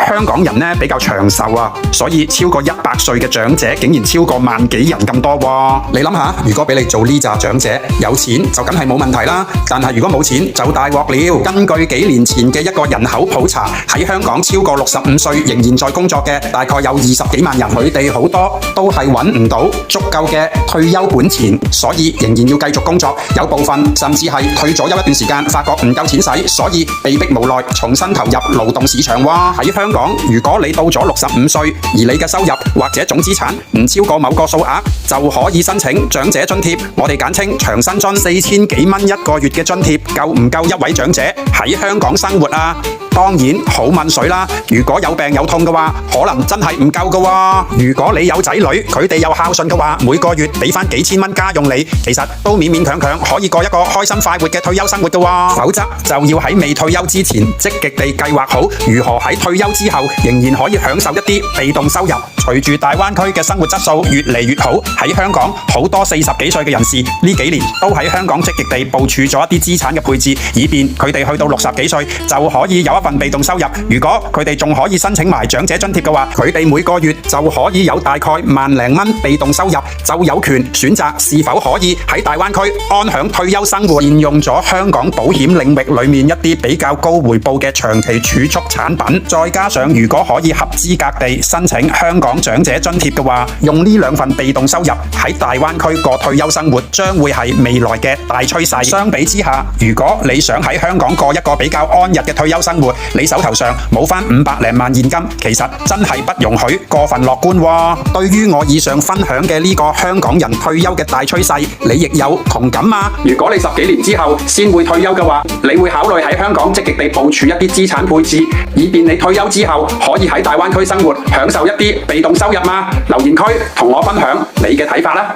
香港人呢比較長壽啊，所以超過100歲嘅長者竟然超過萬幾人咁多喎。你諗下，如果俾你做呢紮長者，有錢就梗係冇問題啦。但係如果冇錢就大鑊了。根據幾年前嘅一個人口普查，喺香港超過65歲仍然在工作嘅大概有20幾萬人，佢哋好多都係揾唔到足夠嘅退休本錢，所以仍然要繼續工作。有部分甚至係退咗休一段時間，發覺唔夠錢使，所以被迫無奈重新投入勞動市場。喺香港，如果你到咗65歲，而你嘅收入或者總資產唔超過某個數額，就可以申請長者津貼，我哋簡稱長生津，4000幾蚊一個月嘅津貼，夠唔夠一位長者喺香港生活啊？當然好問水啦，如果有病有痛嘅話，可能真係唔夠㗎喎。如果你有仔女，佢哋又孝順嘅話，每個月俾返幾千蚊家用你，其實都勉勉強強可以過一個開心快活嘅退休生活㗎喎。否則就要喺未退休之前積極地計劃好如何喺退休之後仍然可以享受一啲被動收入。隨住大灣區嘅生活質素越嚟越好，喺香港好多40幾歲嘅人士呢幾年都喺香港積極地部署咗一啲資產嘅配置，以便佢哋去到60幾歲就可以有一份被動收入。如果佢哋仲可以申請埋長者津貼嘅話，佢哋每個月就可以有大概萬零蚊被動收入，就有權選擇是否可以喺大灣區安享退休生活。沿用咗香港保險領域裏面一啲比較高回報嘅長期儲蓄產品，再加上如果可以合資格地申請香港長者津貼嘅話，用呢兩份被動收入喺大灣區過退休生活將會係未來嘅大趨勢。相比之下，如果你想喺香港過一個比較安逸嘅退休生活，你手頭上冇返500零萬現金，其實真係不容許過分樂觀喎。對於我以上分享嘅呢個香港人退休嘅大趨勢，你亦有同感嗎？如果你10幾年之後先會退休嘅話，你會考慮喺香港積極地部署一啲資產配置，以便你退休之後可以喺大灣區生活，享受一啲被動收入嗎？留言區同我分享你嘅睇法啦！